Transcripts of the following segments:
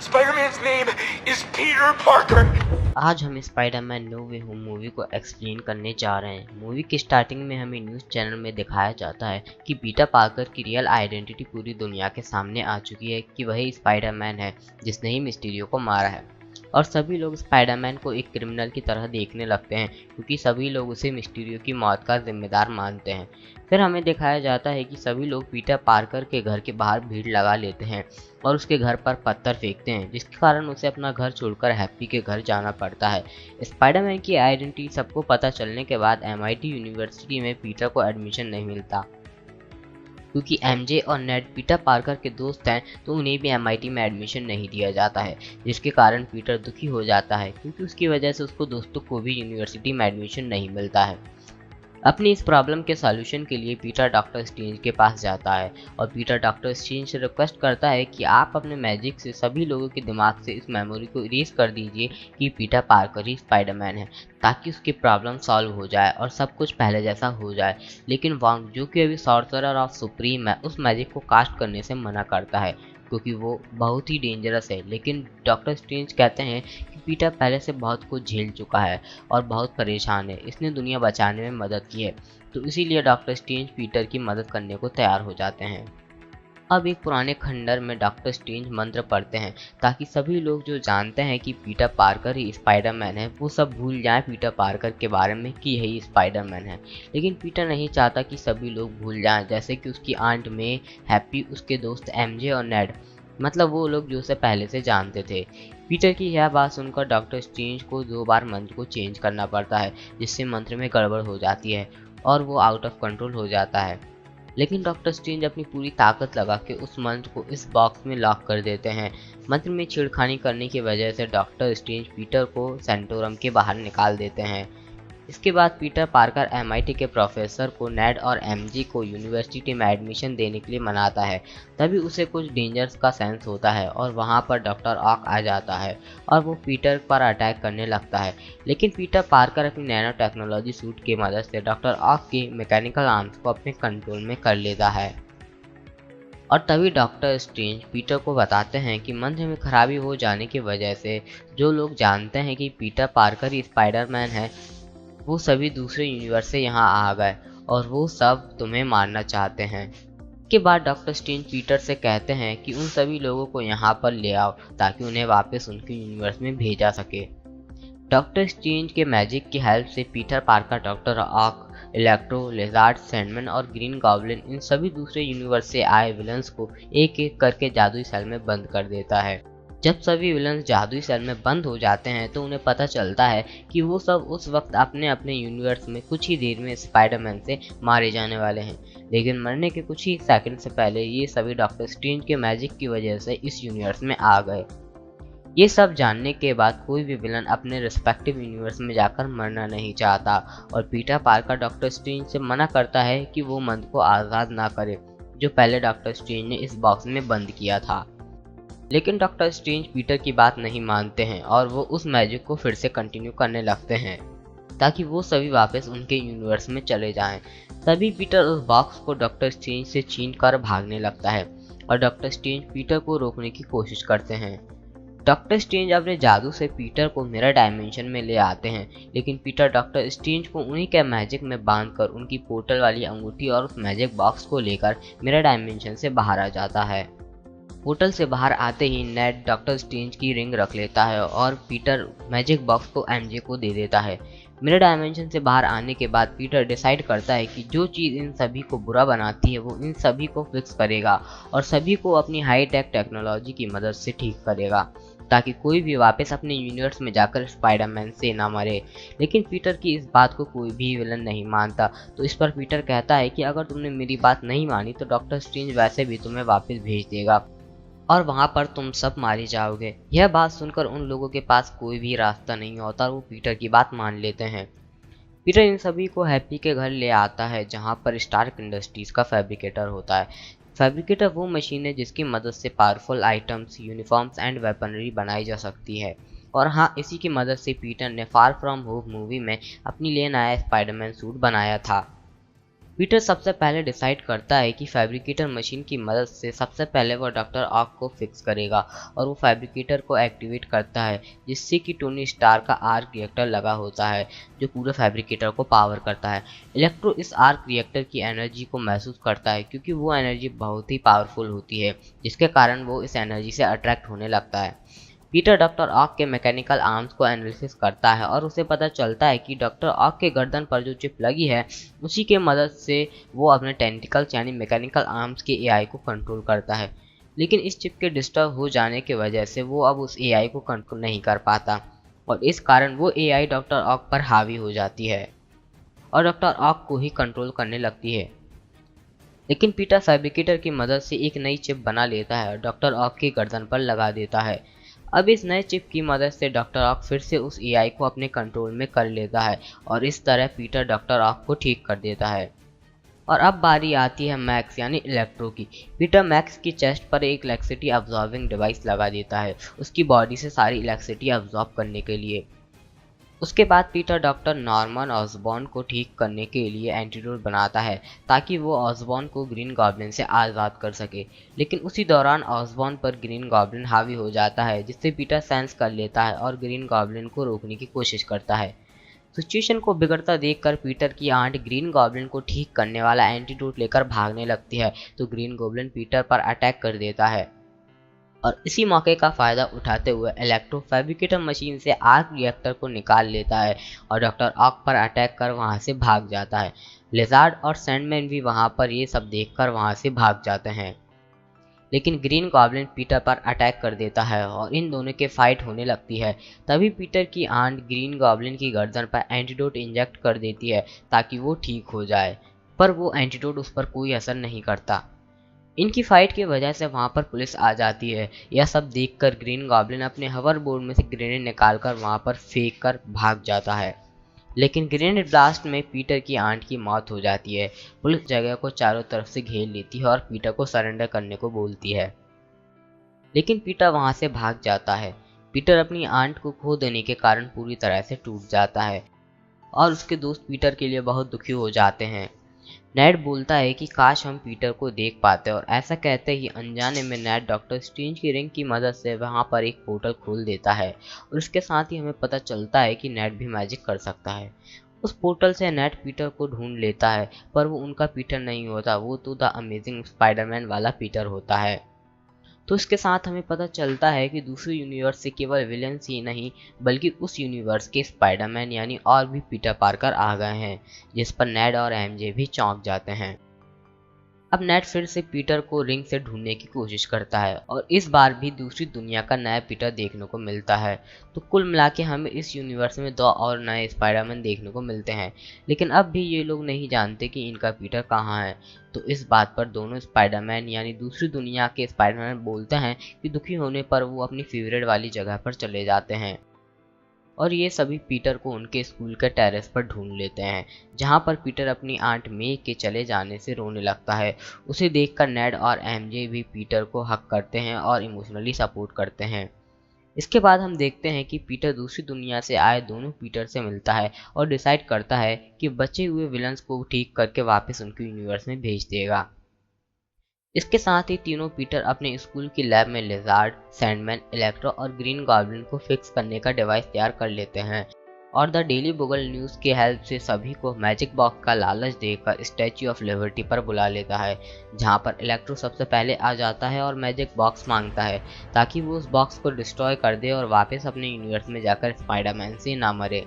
Spider-Man's name is Peter Parker. आज हम Spiderman no वे home movie को एक्सप्लेन करने जा रहे हैं। मूवी की स्टार्टिंग में हमें न्यूज़ चैनल में दिखाया जाता है कि पीटर पार्कर की रियल आइडेंटिटी पूरी दुनिया के सामने आ चुकी है कि वही स्पाइडरमैन है जिसने ही मिस्टीरियो को मारा है, और सभी लोग स्पाइडरमैन को एक क्रिमिनल की तरह देखने लगते हैं क्योंकि सभी लोग उसे मिस्टीरियो की मौत का जिम्मेदार मानते हैं। फिर हमें दिखाया जाता है कि सभी लोग पीटर पार्कर के घर के बाहर भीड़ लगा लेते हैं और उसके घर पर पत्थर फेंकते हैं, जिसके कारण उसे अपना घर छोड़कर हैप्पी के घर जाना पड़ता है। स्पाइडरमैन की आइडेंटिटी सबको पता चलने के बाद MIT यूनिवर्सिटी में पीटर को एडमिशन नहीं मिलता क्योंकि MJ और नेड पीटर पार्कर के दोस्त हैं, तो उन्हें भी MIT में एडमिशन नहीं दिया जाता है, जिसके कारण पीटर दुखी हो जाता है क्योंकि उसकी वजह से उसको दोस्तों को भी यूनिवर्सिटी में एडमिशन नहीं मिलता है। अपनी इस प्रॉब्लम के सॉल्यूशन के लिए पीटर डॉक्टर स्ट्रेंज के पास जाता है और पीटर डॉक्टर स्ट्रेंज से रिक्वेस्ट करता है कि आप अपने मैजिक से सभी लोगों के दिमाग से इस मेमोरी को इरेज कर दीजिए कि पीटर पार्कर ही स्पाइडरमैन है, ताकि उसकी प्रॉब्लम सॉल्व हो जाए और सब कुछ पहले जैसा हो जाए। लेकिन वॉन्ग, जो कि अभी सॉर्सरर ऑफ सुप्रीम है, उस मैजिक को कास्ट करने से मना करता है क्योंकि वो बहुत ही डेंजरस है। लेकिन डॉक्टर स्ट्रेंज कहते हैं कि पीटर पहले से बहुत कुछ झेल चुका है और बहुत परेशान है, इसने दुनिया बचाने में मदद की है, तो इसीलिए डॉक्टर स्ट्रेंज पीटर की मदद करने को तैयार हो जाते हैं। अब एक पुराने खंडर में डॉक्टर स्ट्रेंज मंत्र पढ़ते हैं ताकि सभी लोग जो जानते हैं कि पीटर पार्कर ही स्पाइडरमैन है वो सब भूल जाएं पीटर पार्कर के बारे में कि यही स्पाइडरमैन है। लेकिन पीटर नहीं चाहता कि सभी लोग भूल जाएं, जैसे कि उसकी आंट मे, हैप्पी, उसके दोस्त MJ और नेड, मतलब वो लोग जो उसे पहले से जानते थे। पीटर की यह बात सुनकर डॉक्टर स्ट्रेंज को 2 बार मंत्र को चेंज करना पड़ता है, जिससे मंत्र में गड़बड़ हो जाती है और वो आउट ऑफ कंट्रोल हो जाता है। लेकिन डॉक्टर स्ट्रेंज अपनी पूरी ताकत लगा के उस मंत्र को इस बॉक्स में लॉक कर देते हैं। मंत्र में छेड़खानी करने की वजह से डॉक्टर स्ट्रेंज पीटर को सेंटोरम के बाहर निकाल देते हैं। इसके बाद पीटर पार्कर MIT के प्रोफेसर को नेड और MJ को यूनिवर्सिटी में एडमिशन देने के लिए मनाता है। तभी उसे कुछ डेंजर्स का सेंस होता है और वहाँ पर डॉक्टर ऑक आ जाता है और वो पीटर पर अटैक करने लगता है। लेकिन पीटर पार्कर अपनी नैनो टेक्नोलॉजी सूट की मदद से डॉक्टर ऑक की मैकेनिकल आर्म्स को अपने कंट्रोल में कर लेता है। और तभी डॉक्टर स्ट्रेंज पीटर को बताते हैं कि मंत्र में खराबी हो जाने की वजह से जो लोग जानते हैं कि पीटर पार्कर ही स्पाइडरमैन है, वो सभी दूसरे यूनिवर्स से यहाँ आ गए और वो सब तुम्हें मारना चाहते हैं। इसके बाद डॉक्टर स्ट्रेंज पीटर से कहते हैं कि उन सभी लोगों को यहाँ पर ले आओ ताकि उन्हें वापस उनके यूनिवर्स में भेजा सके। डॉक्टर स्ट्रेंज के मैजिक की हेल्प से पीटर पार्कर डॉक्टर ऑक, इलेक्ट्रो, लेजार्ड, सैंडमैन और ग्रीन गॉब्लिन, इन सभी दूसरे यूनिवर्स से आए विलन्स को एक एक करके जादुई सेल में बंद कर देता है। जब सभी विलन्स जादुई सेल में बंद हो जाते हैं तो उन्हें पता चलता है कि वो सब उस वक्त अपने अपने यूनिवर्स में कुछ ही देर में स्पाइडरमैन से मारे जाने वाले हैं। लेकिन मरने के कुछ ही सेकंड से पहले ये सभी डॉक्टर स्ट्रेंज के मैजिक की वजह से इस यूनिवर्स में आ गए। ये सब जानने के बाद कोई भी विलन अपने रिस्पेक्टिव यूनिवर्स में जाकर मरना नहीं चाहता और पीटर पार्कर डॉक्टर स्ट्रेंज से मना करता है कि वो मंत्र को आज़ाद ना करे जो पहले डॉक्टर स्ट्रेंज ने इस बॉक्स में बंद किया था। लेकिन डॉक्टर स्ट्रेंज पीटर की बात नहीं मानते हैं और वो उस मैजिक को फिर से कंटिन्यू करने लगते हैं ताकि वो सभी वापस उनके यूनिवर्स में चले जाएं। तभी पीटर उस बॉक्स को डॉक्टर स्ट्रेंज से छीन कर भागने लगता है और डॉक्टर स्ट्रेंज पीटर को रोकने की कोशिश करते हैं। डॉक्टर स्ट्रेंज अपने जादू से पीटर को मिरर डायमेंशन में ले आते हैं, लेकिन पीटर डॉक्टर स्ट्रेंज को उन्हीं के मैजिक में बांधकर उनकी पोर्टल वाली अंगूठी और उस मैजिक बॉक्स को लेकर मिरर डायमेंशन से बाहर आ जाता है। पोर्टल से बाहर आते ही नेड डॉक्टर स्ट्रेंज की रिंग रख लेता है और पीटर मैजिक बॉक्स को MJ को दे देता है। मिरर डायमेंशन से बाहर आने के बाद पीटर डिसाइड करता है कि जो चीज़ इन सभी को बुरा बनाती है वो इन सभी को फिक्स करेगा और सभी को अपनी हाई टेक टेक्नोलॉजी की मदद से ठीक करेगा ताकि कोई भी वापस अपने यूनिवर्स में जाकर स्पाइडरमैन से ना मरे। लेकिन पीटर की इस बात को कोई भी विलन नहीं मानता, तो इस पर पीटर कहता है कि अगर तुमने मेरी बात नहीं मानी तो डॉक्टर स्ट्रेंज वैसे भी तुम्हें वापस भेज देगा और वहाँ पर तुम सब मारे जाओगे। यह बात सुनकर उन लोगों के पास कोई भी रास्ता नहीं होता और वो पीटर की बात मान लेते हैं। पीटर इन सभी को हैप्पी के घर ले आता है जहाँ पर स्टार्क इंडस्ट्रीज का फैब्रिकेटर होता है। फैब्रिकेटर वो मशीन है जिसकी मदद से powerful items, uniforms and weaponry बनाई जा सकती है। और हाँ, इसी की मदद से पीटर ने फार फ्रॉम होम मूवी में अपनी लिए नया स्पाइडरमैन सूट बनाया था। पीटर सबसे पहले डिसाइड करता है कि फैब्रिकेटर मशीन की मदद से सबसे पहले वह डॉक्टर ऑक को फिक्स करेगा और वो फैब्रिकेटर को एक्टिवेट करता है, जिससे कि टोनी स्टार का आर्क रिएक्टर लगा होता है जो पूरे फैब्रिकेटर को पावर करता है। इलेक्ट्रो इस आर्क रिएक्टर की एनर्जी को महसूस करता है क्योंकि वो एनर्जी बहुत ही पावरफुल होती है, जिसके कारण वो इस एनर्जी से अट्रैक्ट होने लगता है। पीटर डॉक्टर ऑक के मैकेनिकल आर्म्स को एनालिसिस करता है और उसे पता चलता है कि डॉक्टर ऑक के गर्दन पर जो चिप लगी है उसी के मदद से वो अपने टेंटिकल्स यानी मैकेनिकल आर्म्स के एआई को कंट्रोल करता है। लेकिन इस चिप के डिस्टर्ब हो जाने की वजह से वो अब उस एआई को कंट्रोल नहीं कर पाता और इस कारण वो एआई डॉक्टर ऑक पर हावी हो जाती है और डॉक्टर ऑक को ही कंट्रोल करने लगती है। लेकिन पीटर फैब्रिकेटर की मदद से एक नई चिप बना लेता है और डॉक्टर ऑक की गर्दन पर लगा देता है। अब इस नए चिप की मदद से डॉक्टर ऑक फिर से उस एआई को अपने कंट्रोल में कर लेता है और इस तरह पीटर डॉक्टर ऑक को ठीक कर देता है। और अब बारी आती है मैक्स यानी इलेक्ट्रो की। पीटर मैक्स की चेस्ट पर एक इलेक्ट्रिसिटी अब्जॉर्बिंग डिवाइस लगा देता है उसकी बॉडी से सारी इलेक्ट्रिसिटी अब्जॉर्ब करने के लिए। उसके बाद पीटर डॉक्टर नॉर्मन ऑसबॉर्न को ठीक करने के लिए एंटीडोट बनाता है ताकि वो ऑसबॉर्न को ग्रीन गॉब्लिन से आज़ाद कर सके। लेकिन उसी दौरान ऑसबॉर्न पर ग्रीन गॉब्लिन हावी हो जाता है, जिससे पीटर सेंस कर लेता है और ग्रीन गॉब्लिन को रोकने की कोशिश करता है। सिचुएशन को बिगड़ता देखकर पीटर की आंट ग्रीन गॉब्लिन को ठीक करने वाला एंटीडोट लेकर भागने लगती है तो ग्रीन गॉब्लिन पीटर पर अटैक कर देता है और इसी मौके का फ़ायदा उठाते हुए इलेक्ट्रो फैब्रिकेटर मशीन से आर्क रिएक्टर को निकाल लेता है और डॉक्टर ऑक पर अटैक कर वहां से भाग जाता है। लिजार्ड और सैंडमैन भी वहां पर ये सब देखकर वहां से भाग जाते हैं। लेकिन ग्रीन गॉब्लिन पीटर पर अटैक कर देता है और इन दोनों के फाइट होने लगती है। तभी पीटर की आंट ग्रीन गॉब्लिन की गर्दन पर एंटीडोट इंजेक्ट कर देती है ताकि वो ठीक हो जाए, पर वो एंटीडोट उस पर कोई असर नहीं करता। इनकी फाइट की वजह से वहां पर पुलिस आ जाती है। यह सब देखकर ग्रीन गॉब्लिन अपने हवर बोर्ड में से ग्रेनेड निकालकर वहां पर फेंक कर भाग जाता है। लेकिन ग्रेनेड ब्लास्ट में पीटर की आंट की मौत हो जाती है। पुलिस जगह को चारों तरफ से घेर लेती है और पीटर को सरेंडर करने को बोलती है, लेकिन पीटर वहां से भाग जाता है। पीटर अपनी आंट को खो देने के कारण पूरी तरह से टूट जाता है और उसके दोस्त पीटर के लिए बहुत दुखी हो जाते हैं। नेड बोलता है कि काश हम पीटर को देख पाते और ऐसा कहते ही अनजाने में नेड डॉक्टर स्ट्रेंज की रिंग की मदद से वहां पर एक पोर्टल खोल देता है और उसके साथ ही हमें पता चलता है कि नेड भी मैजिक कर सकता है। उस पोर्टल से नेड पीटर को ढूंढ लेता है, पर वो उनका पीटर नहीं होता, वो तो द अमेजिंग स्पाइडरमैन वाला पीटर होता है। तो इसके साथ हमें पता चलता है कि दूसरे यूनिवर्स से केवल विलेंस ही नहीं बल्कि उस यूनिवर्स के स्पाइडरमैन यानी और भी पीटर पार्कर आ गए हैं, जिस पर नेड और एमजे भी चौंक जाते हैं। अब नेड फिर से पीटर को रिंग से ढूंढने की कोशिश करता है और इस बार भी दूसरी दुनिया का नया पीटर देखने को मिलता है। तो कुल मिला के हमें इस यूनिवर्स में 2 और नए स्पाइडरमैन देखने को मिलते हैं, लेकिन अब भी ये लोग नहीं जानते कि इनका पीटर कहाँ है। तो इस बात पर दोनों स्पाइडरमैन यानी दूसरी दुनिया के स्पाइडरमैन बोलते हैं कि दुखी होने पर वो अपनी फेवरेट वाली जगह पर चले जाते हैं और ये सभी पीटर को उनके स्कूल के टेरेस पर ढूंढ लेते हैं, जहां पर पीटर अपनी आंट मे के चले जाने से रोने लगता है। उसे देखकर नेड और एमजे भी पीटर को हक करते हैं और इमोशनली सपोर्ट करते हैं। इसके बाद हम देखते हैं कि पीटर दूसरी दुनिया से आए दोनों पीटर से मिलता है और डिसाइड करता है कि बचे हुए विलन्स को ठीक करके वापस उनके यूनिवर्स में भेज देगा। इसके साथ ही तीनों पीटर अपने स्कूल की लैब में लिजार्ड, सैंडमैन, इलेक्ट्रो और ग्रीन गॉब्लिन को फिक्स करने का डिवाइस तैयार कर लेते हैं और द डेली बुगल न्यूज़ की हेल्प से सभी को मैजिक बॉक्स का लालच देकर स्टैच्यू ऑफ लिबर्टी पर बुला लेता है, जहां पर इलेक्ट्रो सबसे पहले आ जाता है और मैजिक बॉक्स मांगता है ताकि वो उस बॉक्स को डिस्ट्रॉय कर दे और वापस अपने यूनिवर्स में जाकर स्पाइडरमैन से ना मरे।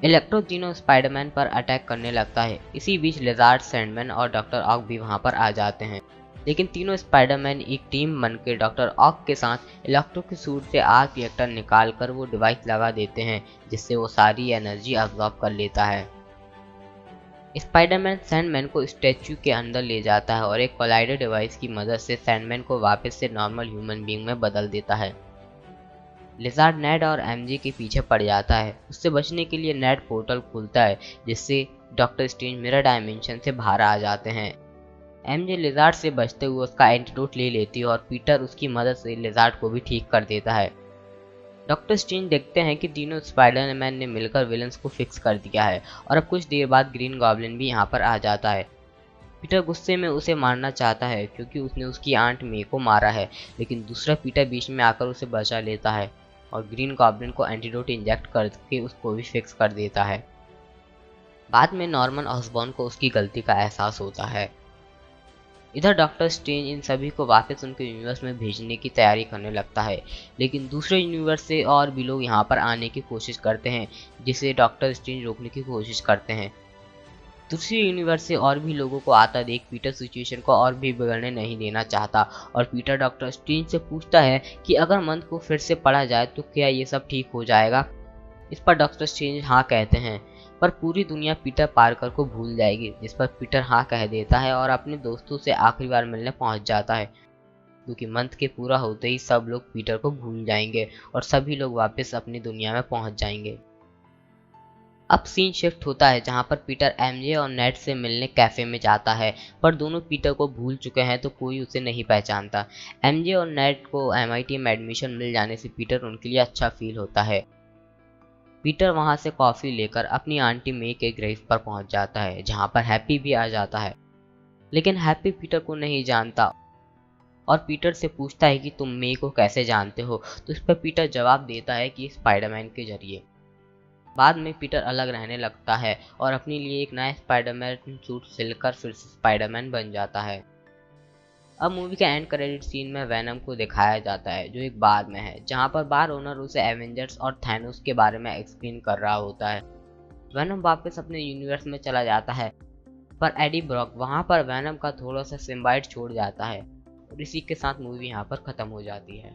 इलेक्ट्रो तीनों स्पाइडरमैन पर अटैक करने लगता है। इसी बीच लिजार्ड, सैंडमैन और डॉक्टर ऑक भी वहां पर आ जाते हैं, लेकिन तीनों स्पाइडरमैन एक टीम बनकर डॉक्टर ऑक के साथ इलेक्ट्रो के सूट से आर्क रिएक्टर निकालकर वो डिवाइस लगा देते हैं, जिससे वो सारी एनर्जी अब्जॉर्ब कर लेता है। स्पाइडरमैन सैंडमैन को स्टैच्यू के अंदर ले जाता है और एक कोलाइडर डिवाइस की मदद से सैंडमैन को वापस से नॉर्मल ह्यूमन बीइंग में बदल देता है। लिजार्ड नेड और एमजे के पीछे पड़ जाता है। उससे बचने के लिए नेड पोर्टल खोलता है, जिससे डॉक्टर स्ट्रेंज मिरर डायमेंशन से बाहर आ जाते हैं। एमजे लिजार्ड से बचते हुए उसका एंटीडोट ले लेती है और पीटर उसकी मदद से लिजार्ड को भी ठीक कर देता है। डॉक्टर स्ट्रेंज देखते हैं कि तीनों स्पाइडरमैन ने मिलकर विलन्स को फिक्स कर दिया है और अब कुछ देर बाद ग्रीन गॉब्लिन भी यहाँ पर आ जाता है। पीटर गुस्से में उसे मारना चाहता है क्योंकि उसने उसकी आंट मे को मारा है, लेकिन दूसरा पीटर बीच में आकर उसे बचा लेता है और ग्रीन गॉब्लिन को एंटीडोट इंजेक्ट करके उसको भी फिक्स कर देता है। बाद में नॉर्मन ऑसबॉर्न को उसकी गलती का एहसास होता है। इधर डॉक्टर स्ट्रेंज इन सभी को वापस उनके यूनिवर्स में भेजने की तैयारी करने लगता है, लेकिन दूसरे यूनिवर्स से और भी लोग यहाँ पर आने की कोशिश करते हैं, जिसे डॉक्टर स्ट्रेंज रोकने की कोशिश करते हैं। दूसरी यूनिवर्स से और भी लोगों को आता देख पीटर सिचुएशन को और भी बिगड़ने नहीं देना चाहता और पीटर डॉक्टर स्ट्रेंज से पूछता है कि अगर मंथ को फिर से पढ़ा जाए तो क्या ये सब ठीक हो जाएगा। इस पर डॉक्टर स्ट्रेंज हाँ कहते हैं, पर पूरी दुनिया पीटर पार्कर को भूल जाएगी, जिस पर पीटर हाँ कह देता है और अपने दोस्तों से आखिरी बार मिलने पहुंच जाता है, क्योंकि मंथ के पूरा होते ही सब लोग पीटर को भूल जाएंगे और सभी लोग वापस अपनी दुनिया में पहुंच जाएंगे। अब सीन शिफ्ट होता है जहां पर पीटर एमजे और नेट से मिलने कैफे में जाता है, पर दोनों पीटर को भूल चुके हैं तो कोई उसे नहीं पहचानता। एमजे और नेट को एमआईटी में एडमिशन मिल जाने से पीटर उनके लिए अच्छा फील होता है। पीटर वहां से कॉफी लेकर अपनी आंटी मे के ग्रेव पर पहुंच जाता है, जहां पर हैप्पी भी आ जाता है, लेकिन हैप्पी पीटर को नहीं जानता और पीटर से पूछता है कि तुम मे को कैसे जानते हो, तो इस पर पीटर जवाब देता है कि स्पाइडरमैन के जरिए। बाद में पीटर अलग रहने लगता है और अपने लिए एक नया स्पाइडरमैन सूट सिलकर फिर से स्पाइडरमैन बन जाता है। अब मूवी के एंड क्रेडिट सीन में वेनम को दिखाया जाता है, जो एक बार में है, जहां पर बार ओनर उसे एवेंजर्स और थैनोस के बारे में एक्सप्लेन कर रहा होता है। वेनम वापस अपने यूनिवर्स में चला जाता है, पर एडी ब्रॉक वहां पर वेनम का थोड़ा सा सिम्बाइट छोड़ जाता है और इसी के साथ मूवी यहाँ पर खत्म हो जाती है।